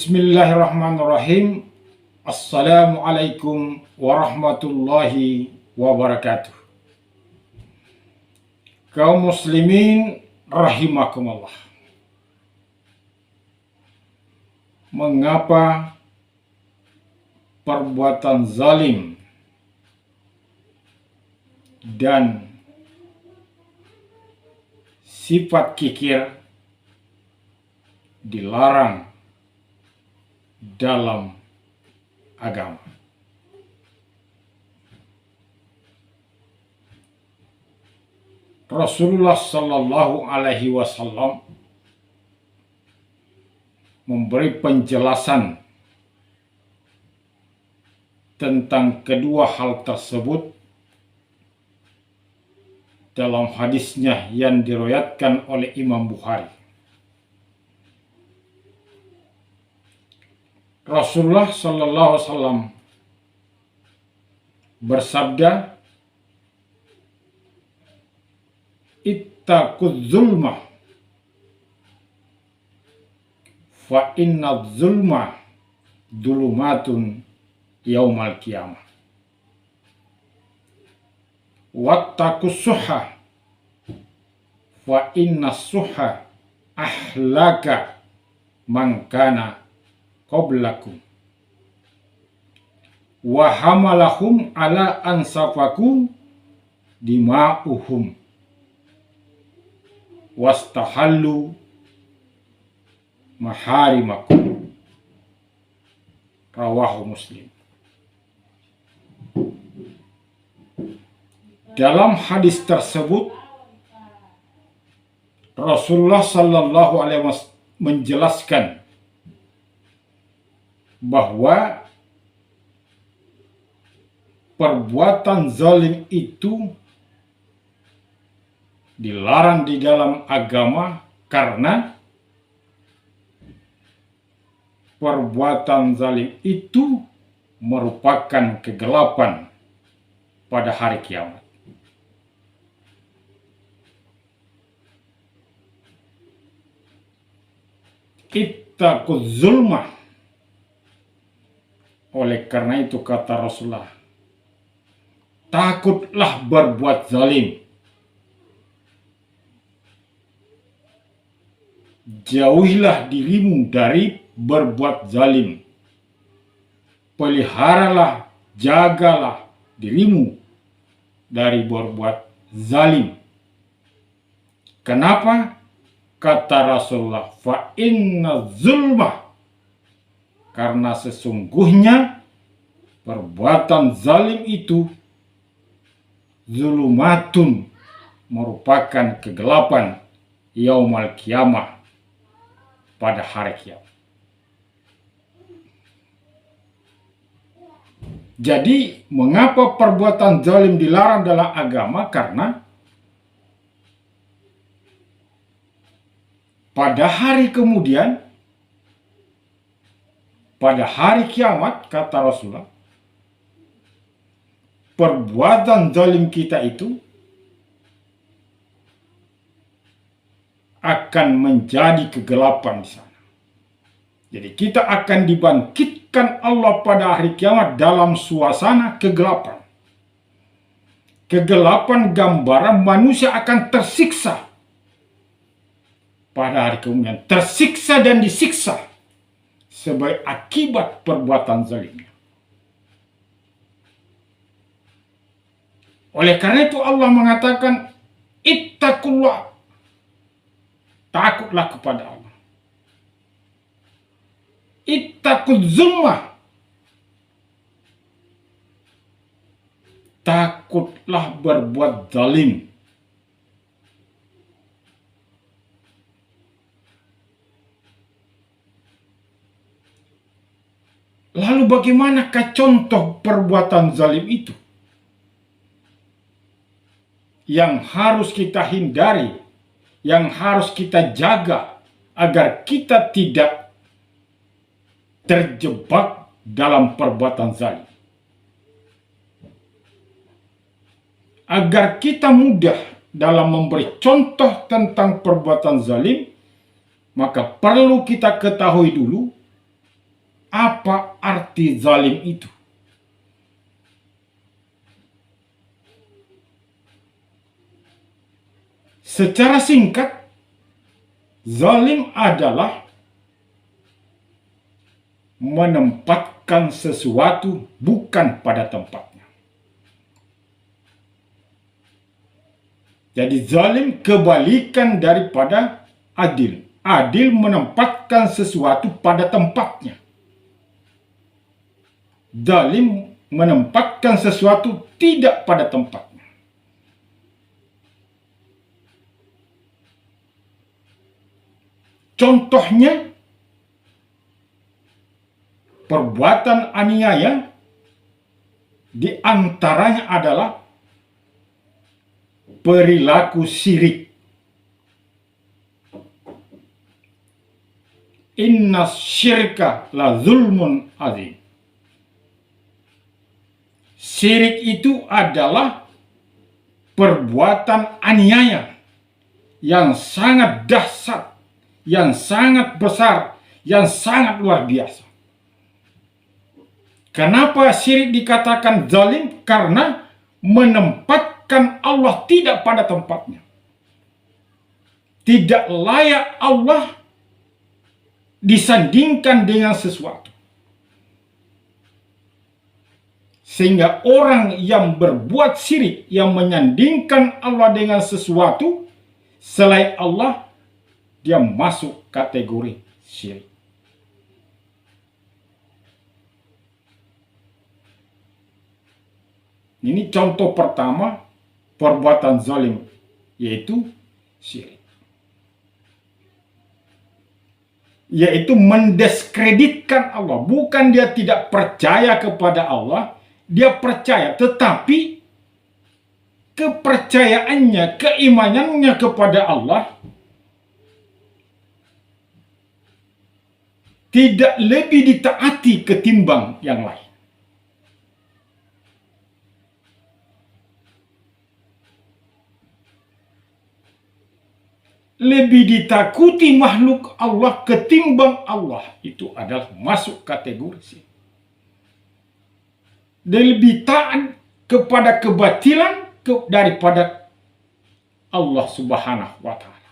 Bismillahirrahmanirrahim. Assalamualaikum warahmatullahi wabarakatuh. Kaum muslimin rahimakumullah. Mengapa perbuatan zalim dan sifat kikir dilarang dalam agama? Rasulullah Sallallahu Alaihi Wasallam memberi penjelasan tentang kedua hal tersebut dalam hadisnya yang diriwayatkan oleh Imam Bukhari. Rasulullah Sallallahu Alaihi Wasallam bersabda, "Ittaquz zulma, fa inna zulma dulumatun yaumal qiyamah. Wattaqus suha, fa inna suha ahlaka man kana qablakum wa hamalahum ala ansafakum dima'uhum wastahallu maharimakum." Rawahu Muslim. Dalam hadis tersebut Rasulullah Sallallahu Alaihi Wasallam menjelaskan bahwa perbuatan zalim itu dilarang di dalam agama karena perbuatan zalim itu merupakan kegelapan pada hari kiamat. Ittaquz zulma. Oleh karena itu kata Rasulullah, takutlah berbuat zalim. Jauhilah dirimu dari berbuat zalim. Peliharalah, jagalah dirimu dari berbuat zalim. Kenapa? Kata Rasulullah, fa inna zulma, karena sesungguhnya perbuatan zalim itu zulumatun, merupakan kegelapan yaumal qiyamah, pada hari kiamat. Jadi mengapa perbuatan zalim dilarang dalam agama? Karena pada hari kemudian, pada hari kiamat, kata Rasulullah, perbuatan zalim kita itu akan menjadi kegelapan di sana. Jadi kita akan dibangkitkan Allah pada hari kiamat dalam suasana kegelapan. Kegelapan gambaran manusia akan tersiksa pada hari kemudian, tersiksa dan disiksa sebagai akibat perbuatan zalimnya. Oleh karena itu Allah mengatakan, ittaqullah, takutlah kepada Allah. Ittaquz zulma, takutlah berbuat zalim. Lalu bagaimanakah contoh perbuatan zalim itu yang harus kita hindari, yang harus kita jaga agar kita tidak terjebak dalam perbuatan zalim? Agar kita mudah dalam memberi contoh tentang perbuatan zalim, maka perlu kita ketahui dulu Apa arti zalim itu? Secara singkat, zalim adalah menempatkan sesuatu bukan pada tempatnya. Jadi zalim kebalikan daripada adil. Adil menempatkan sesuatu pada tempatnya. Zalim menempatkan sesuatu tidak pada tempatnya. Contohnya, perbuatan aniaya di antaranya adalah perilaku syirik. Inna syirka la zulmun azim. Syirik itu adalah perbuatan aniaya yang sangat dahsyat, yang sangat besar, yang sangat luar biasa. Kenapa syirik dikatakan zalim? Karena menempatkan Allah tidak pada tempatnya. Tidak layak Allah disandingkan dengan sesuatu. Sehingga orang yang berbuat syirik, yang menyandingkan Allah dengan sesuatu selain Allah, dia masuk kategori syirik. Ini contoh pertama perbuatan zalim, yaitu syirik. Yaitu mendiskreditkan Allah. Bukan dia tidak percaya kepada Allah, dia percaya, tetapi kepercayaannya, keimanannya kepada Allah tidak lebih ditaati ketimbang yang lain. Lebih ditakuti makhluk Allah ketimbang Allah, itu adalah masuk kategori syirik. Dan lebih taat kepada kebatilan daripada Allah Subhanahu wa Ta'ala.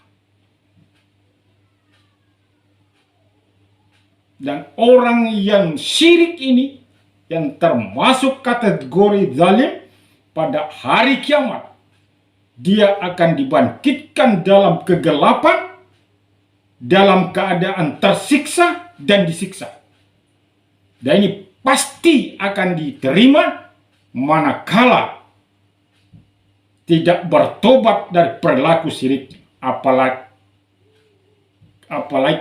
Dan orang yang syirik ini, yang termasuk kategori zalim, pada hari kiamat dia akan dibangkitkan dalam kegelapan, dalam keadaan tersiksa dan disiksa. Dan ini pasti akan diterima manakala tidak bertobat dari perilaku syirik. Apalagi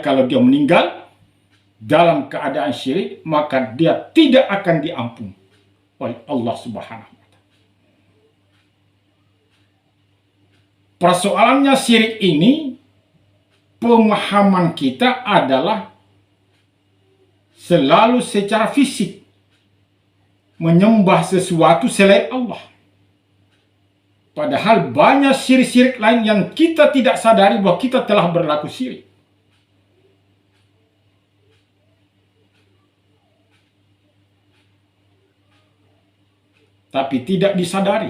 kalau dia meninggal dalam keadaan syirik, maka dia tidak akan diampuni oleh Allah Subhanahu wa Ta'ala. Persoalannya syirik ini, pemahaman kita adalah selalu secara fisik menyembah sesuatu selain Allah. Padahal banyak syirik-syirik lain yang kita tidak sadari bahwa kita telah berlaku syirik. Tapi tidak disadari.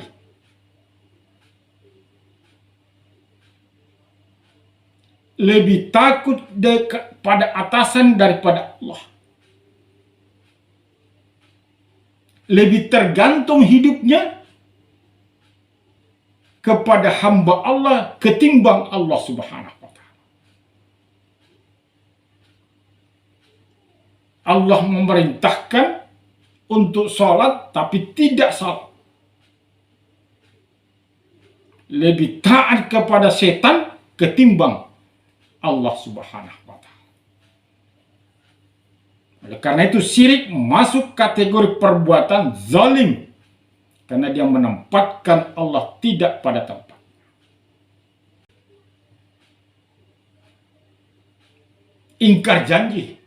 Lebih takut pada atasan daripada Allah. Lebih tergantung hidupnya kepada hamba Allah ketimbang Allah Subhanahu wa Ta'ala. Allah memerintahkan untuk sholat tapi tidak salat. Lebih taat kepada setan ketimbang Allah Subhanahu wa Ta'ala. Oleh karena itu syirik masuk kategori perbuatan zalim, karena dia menempatkan Allah tidak pada tempat. Ingkar janji.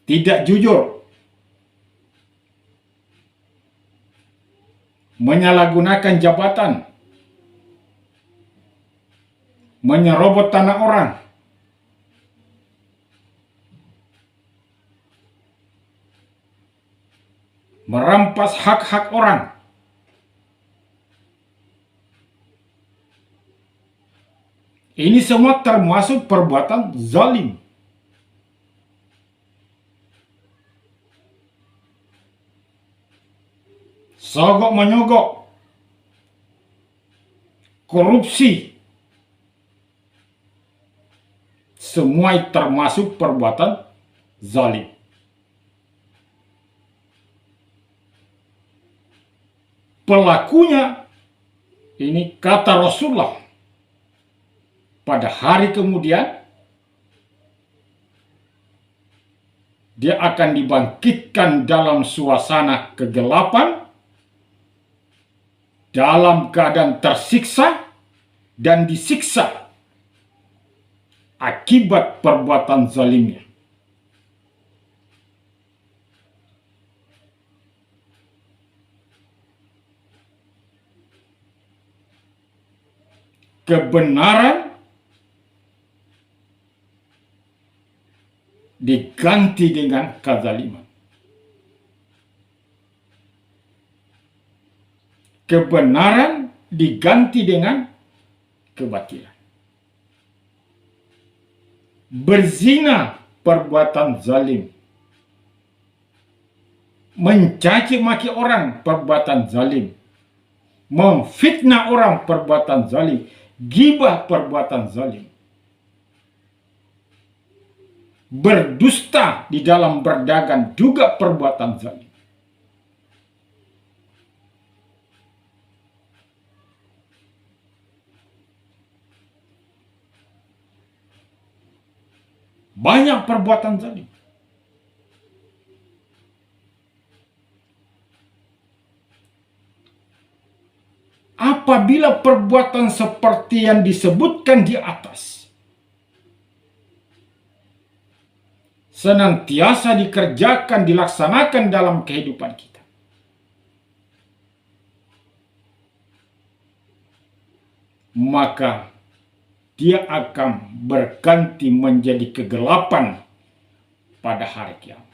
Tidak jujur. Menyalahgunakan jabatan. Menyerobot tanah orang, merampas hak-hak orang, ini semua termasuk perbuatan zalim. Sogok menyogok, korupsi, semua termasuk perbuatan zalim. Pelakunya ini kata Rasulullah, pada hari kemudian dia akan dibangkitkan dalam suasana kegelapan, dalam keadaan tersiksa dan disiksa akibat perbuatan zalimnya. Kebenaran diganti dengan kezaliman. Kebenaran diganti dengan kebatilan. Berzina perbuatan zalim. Mencaci maki orang perbuatan zalim. Memfitnah orang perbuatan zalim. Ghibah perbuatan zalim. Berdusta di dalam berdagang juga perbuatan zalim. Banyak perbuatan zalim. Apabila perbuatan seperti yang disebutkan di atas senantiasa dikerjakan, dilaksanakan dalam kehidupan kita, maka dia akan berganti menjadi kegelapan pada hari kiamat.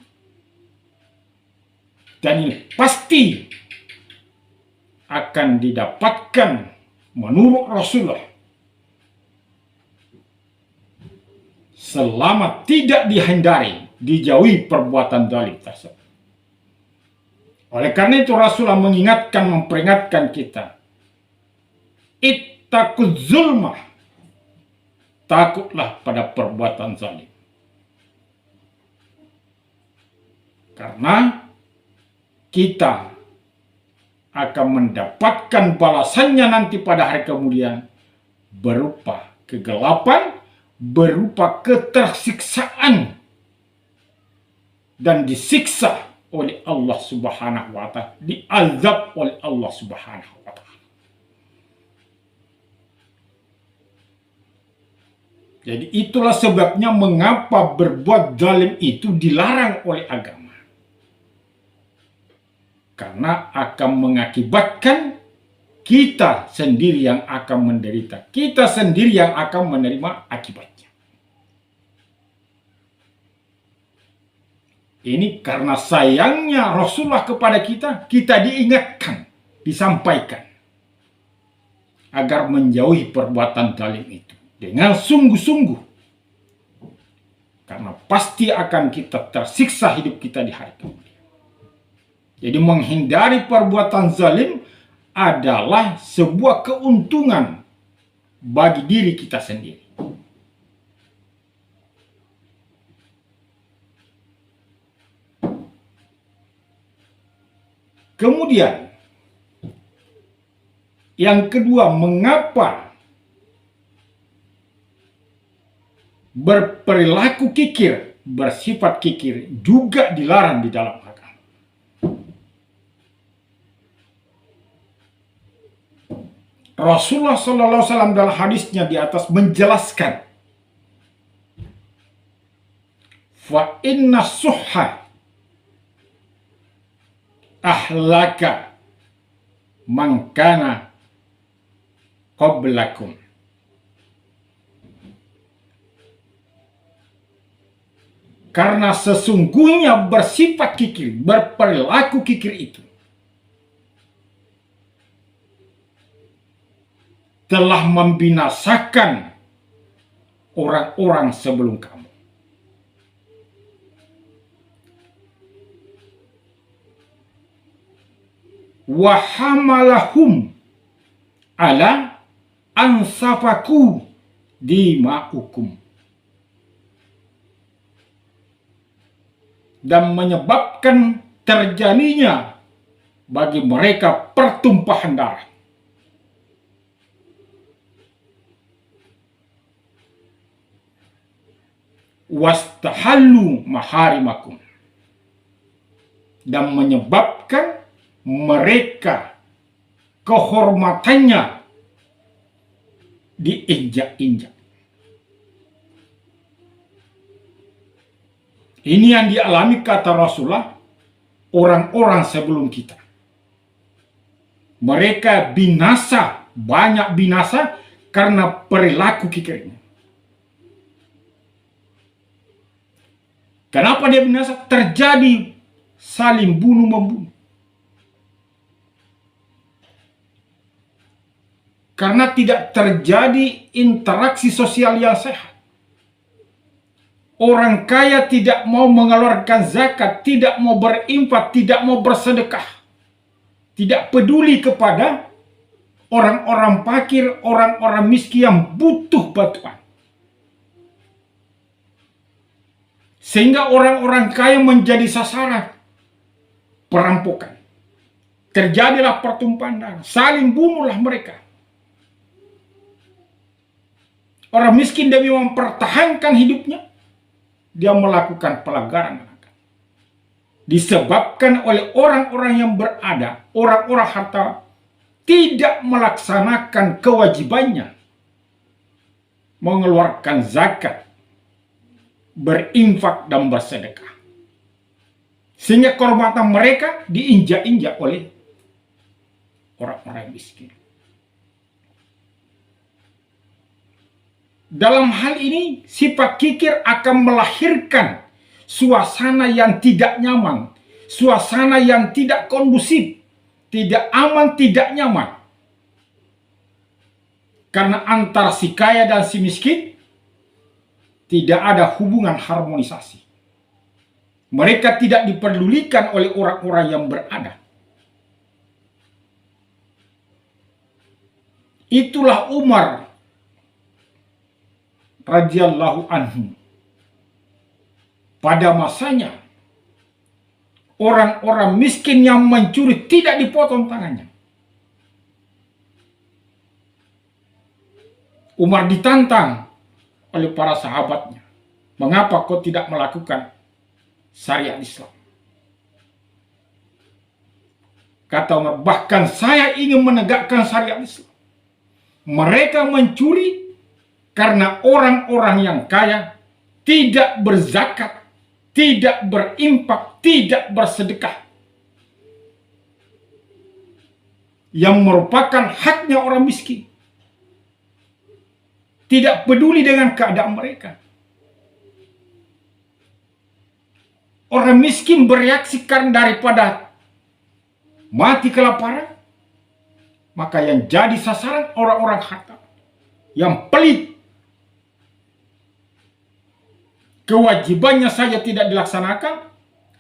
Dan ini pasti akan didapatkan menurut Rasulullah selama tidak dihindari, dijauhi perbuatan zalim tersebut. Oleh karena itu Rasulullah mengingatkan, memperingatkan kita, ittaquz zulmah, takutlah pada perbuatan zalim. Karena kita akan mendapatkan balasannya nanti pada hari kemudian berupa kegelapan, berupa ketersiksaan, dan disiksa oleh Allah Subhanahu wa Ta'ala, diazab oleh Allah Subhanahu wa Ta'ala. Jadi itulah sebabnya mengapa berbuat zalim itu dilarang oleh agama. Karena akan mengakibatkan kita sendiri yang akan menderita. Kita sendiri yang akan menerima akibatnya. Ini karena sayangnya Rasulullah kepada kita, kita diingatkan, disampaikan agar menjauhi perbuatan zalim itu dengan sungguh-sungguh. Karena pasti akan kita tersiksa hidup kita di hari kemudian. Jadi menghindari perbuatan zalim adalah sebuah keuntungan bagi diri kita sendiri. Kemudian, yang kedua, mengapa berperilaku kikir, bersifat kikir juga dilarang di dalam agama. Rasulullah SAW dalam hadisnya di atas menjelaskan, fa inna suhha ahlaka man kana qablakum. Karena sesungguhnya bersifat kikir, berperilaku kikir itu telah membinasakan orang-orang sebelum kamu. Wa hamalahum ala ansafaku dima'ukum, dan menyebabkan terjadinya bagi mereka pertumpahan darah. Wastahallu maharimakum, dan menyebabkan mereka kehormatannya diinjak-injak. Ini yang dialami, kata Rasulullah, orang-orang sebelum kita. Mereka binasa, banyak binasa karena perilaku kikirnya. Kenapa dia binasa? Terjadi saling bunuh-membunuh. Karena tidak terjadi interaksi sosial yang sehat. Orang kaya tidak mau mengeluarkan zakat, tidak mau berinfak, tidak mau bersedekah. Tidak peduli kepada orang-orang fakir, orang-orang miskin yang butuh bantuan. Sehingga orang-orang kaya menjadi sasaran perampokan. Terjadilah pertumpahan darah, saling bunuhlah mereka. Orang miskin demi mempertahankan hidupnya, dia melakukan pelanggaran. Disebabkan oleh orang-orang yang berada, orang-orang harta, tidak melaksanakan kewajibannya mengeluarkan zakat, berinfak dan bersedekah. Sehingga kehormatan mereka diinjak-injak oleh orang-orang miskin. Dalam hal ini, sifat kikir akan melahirkan suasana yang tidak nyaman, suasana yang tidak kondusif, tidak aman, tidak nyaman. Karena antara si kaya dan si miskin tidak ada hubungan harmonisasi. Mereka tidak diperdulikan oleh orang-orang yang berada. Itulah Umar radhiyallahu anhu. Pada masanya, orang-orang miskin yang mencuri tidak dipotong tangannya. Umar ditantang oleh para sahabatnya. Mengapa kau tidak melakukan syariat Islam? Kata Umar, bahkan saya ingin menegakkan syariat Islam. Mereka mencuri karena orang-orang yang kaya tidak berzakat, tidak berimpak, tidak bersedekah. Yang merupakan haknya orang miskin. Tidak peduli dengan keadaan mereka. Orang miskin bereaksi karena daripada mati kelaparan, maka yang jadi sasaran orang-orang harta, yang pelit, kewajibannya saja tidak dilaksanakan,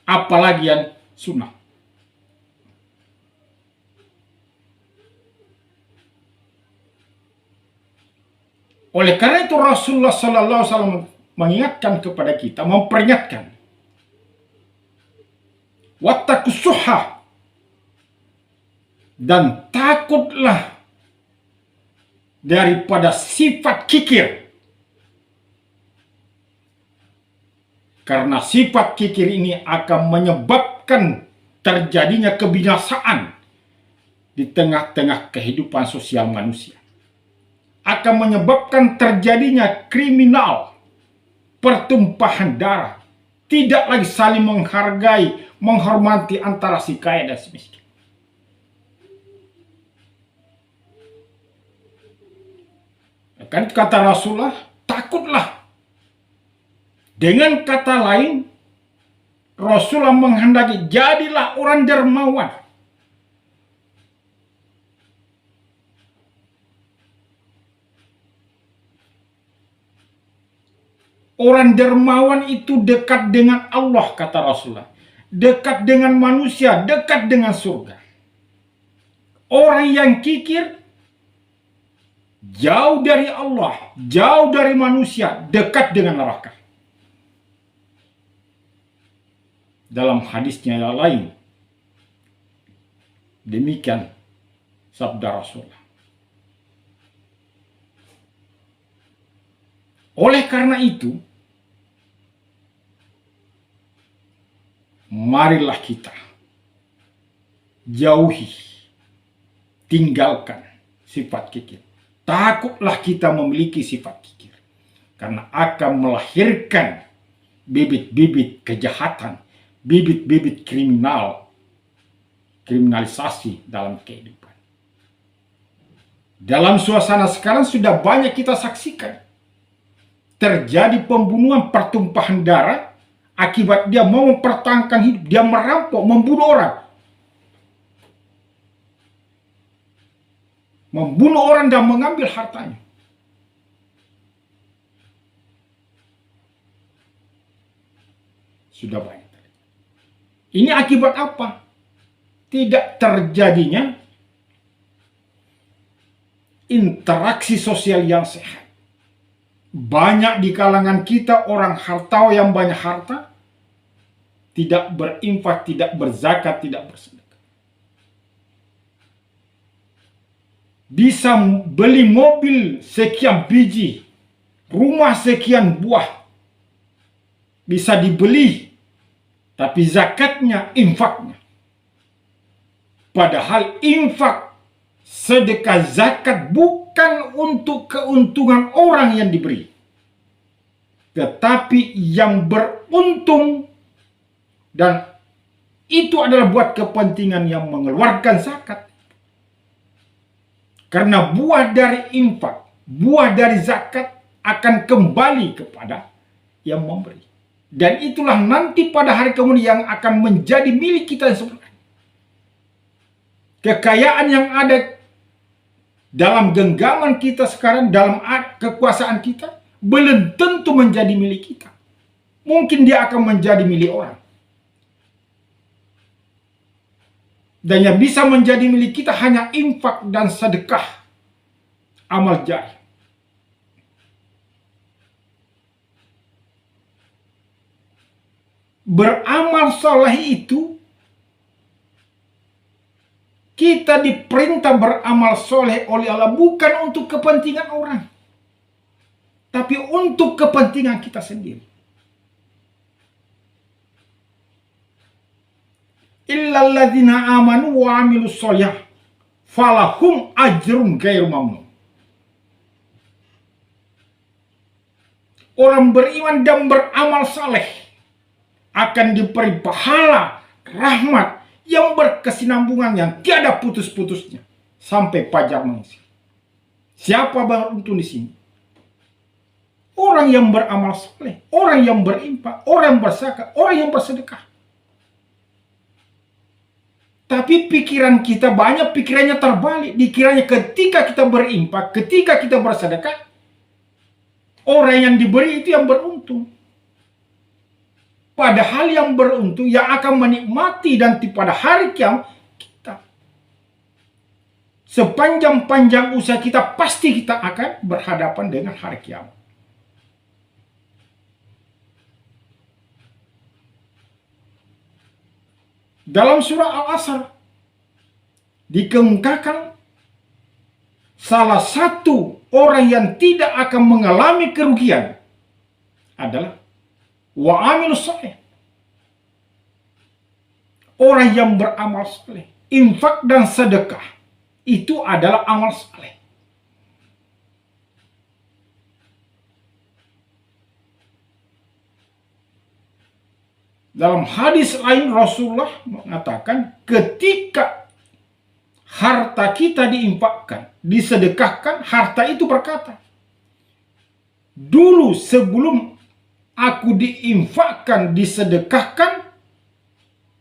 apalagi yang sunnah. Oleh karena itu Rasulullah SAW mengingatkan kepada kita, memperingatkan, wattaqus suhha, dan takutlah daripada sifat kikir. Karena sifat kikir ini akan menyebabkan terjadinya kebinasaan di tengah-tengah kehidupan sosial manusia. Akan menyebabkan terjadinya kriminal, pertumpahan darah, tidak lagi saling menghargai, menghormati antara si kaya dan si miskin. Kan kata Rasulullah, takutlah Dengan kata lain, Rasulullah menghendaki jadilah orang dermawan. Orang dermawan itu dekat dengan Allah, kata Rasulullah. Dekat dengan manusia, dekat dengan surga. Orang yang kikir, jauh dari Allah, jauh dari manusia, dekat dengan neraka. Dalam hadisnya yang lain, demikian sabda Rasulullah. Oleh karena itu, marilah kita jauhi, tinggalkan sifat kikir. Takutlah kita memiliki sifat kikir, karena akan melahirkan bibit-bibit kejahatan, bibit-bibit kriminalisasi dalam kehidupan. Dalam suasana sekarang sudah banyak kita saksikan. Terjadi pembunuhan, pertumpahan darah, akibat dia mau mempertahankan hidup, dia merampok, membunuh orang. Membunuh orang dan mengambil hartanya. Sudah banyak. Ini akibat apa? Tidak terjadinya interaksi sosial yang sehat. Banyak di kalangan kita orang hartawan yang banyak harta, tidak berinfak, tidak berzakat, tidak bersedekah. Bisa beli mobil sekian biji, rumah sekian buah, bisa dibeli, tapi zakatnya, infaknya. Padahal infak, sedekah, zakat bukan untuk keuntungan orang yang diberi, tetapi yang beruntung, dan itu adalah buat kepentingan yang mengeluarkan zakat. Karena buah dari infak, buah dari zakat akan kembali kepada yang memberi. Dan itulah nanti pada hari kemudian yang akan menjadi milik kita yang sebenarnya. Kekayaan yang ada dalam genggaman kita sekarang, dalam kekuasaan kita, belum tentu menjadi milik kita. Mungkin dia akan menjadi milik orang. Dan yang bisa menjadi milik kita hanya infak dan sedekah, amal jariah. Beramal soleh itu, kita diperintah beramal soleh oleh Allah bukan untuk kepentingan orang, tapi untuk kepentingan kita sendiri. Illalladzina amanu wa amilus sholihah falahum ajrun ghairu mamnun. Orang beriman dan beramal saleh akan diberi pahala, rahmat yang berkesinambungan, yang tiada putus-putusnya sampai fajar mengisi. Siapa beruntung di sini? Orang yang beramal saleh, orang yang berinfak, orang yang berzakat, orang yang bersedekah. Tapi pikiran kita banyak, pikirannya terbalik. Dikiranya ketika kita berinfak, ketika kita bersedekah, orang yang diberi itu yang beruntung. Padahal yang beruntung, yang akan menikmati nanti pada hari kiamat, kita. Sepanjang-panjang usaha kita, pasti kita akan berhadapan dengan hari kiamat. Dalam surah Al-Asr dikemukakan salah satu orang yang tidak akan mengalami kerugian adalah wa amilus sholih. Orang yang beramal saleh, infak dan sedekah, itu adalah amal saleh. Dalam hadis lain Rasulullah mengatakan, ketika harta kita diinfakkan, disedekahkan, harta itu berkata, dulu sebelum aku diinfakkan, disedekahkan,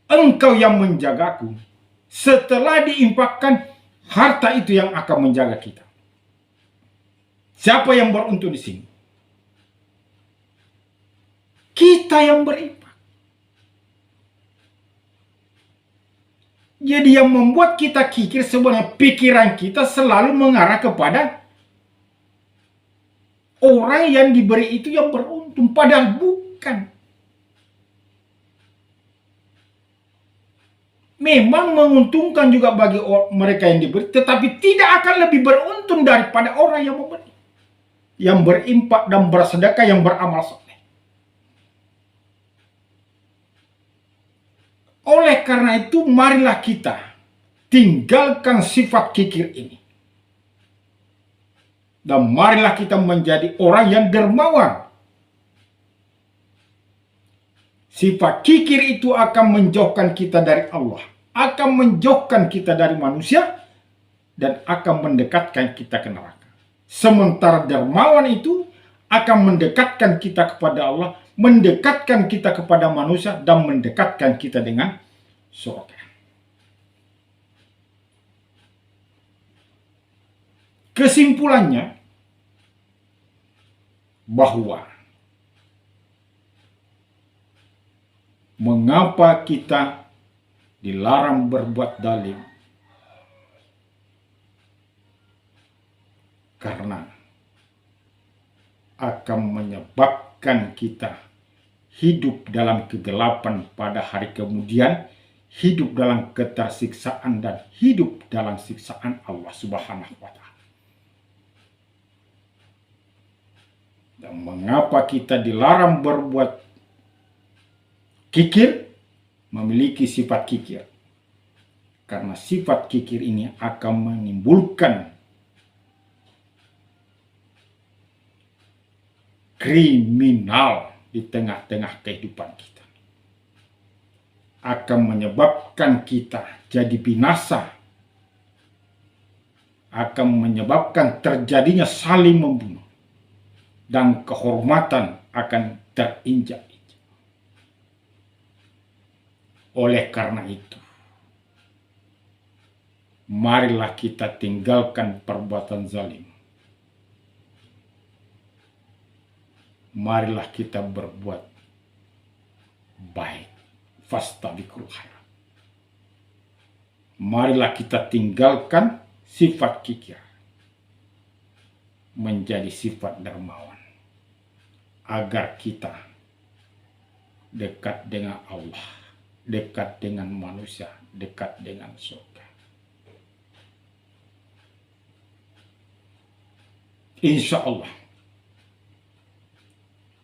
engkau yang menjagaku. Setelah diinfakkan, harta itu yang akan menjaga kita. Siapa yang beruntung di sini? Kita yang berinfak. Jadi yang membuat kita kikir sebenarnya pikiran kita selalu mengarah kepada orang yang diberi itu yang beruntung, padahal bukan. Memang menguntungkan juga bagi mereka yang diberi, tetapi tidak akan lebih beruntung daripada orang yang memberi, yang berimpak dan bersedekah, yang beramal soleh. Oleh karena itu, marilah kita tinggalkan sifat kikir ini. Dan marilah kita menjadi orang yang dermawan. Sifat kikir itu akan menjauhkan kita dari Allah, akan menjauhkan kita dari manusia, dan akan mendekatkan kita ke neraka. Sementara dermawan itu akan mendekatkan kita kepada Allah, mendekatkan kita kepada manusia, dan mendekatkan kita dengan surga. Kesimpulannya, bahwa mengapa kita dilarang berbuat zalim? Karena akan menyebabkan kita hidup dalam kegelapan pada hari kemudian, hidup dalam ketersiksaan, dan hidup dalam siksaan Allah Subhanahu wa Ta'ala. Dan mengapa kita dilarang berbuat kikir, memiliki sifat kikir? Karena sifat kikir ini akan menimbulkan kriminal di tengah-tengah kehidupan kita. Akan menyebabkan kita jadi binasa. Akan menyebabkan terjadinya saling membunuh. Dan kehormatan akan terinjak-injak. Oleh karena itu, marilah kita tinggalkan perbuatan zalim. Marilah kita berbuat baik. Fastabiqul khairat. Marilah kita tinggalkan sifat kikir, menjadi sifat dermawan, agar kita dekat dengan Allah, dekat dengan manusia, dekat dengan surga. Insya Allah,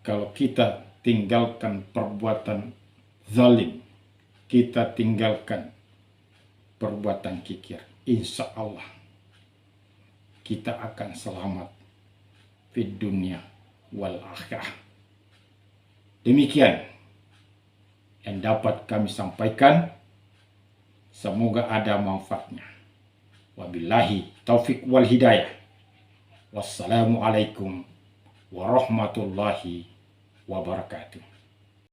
kalau kita tinggalkan perbuatan zalim, kita tinggalkan perbuatan kikir, insya Allah kita akan selamat di dunia wal akhirah. Demikian yang dapat kami sampaikan. Semoga ada manfaatnya. Wabillahi taufik wal hidayah. Wassalamualaikum warahmatullahi wabarakatuh.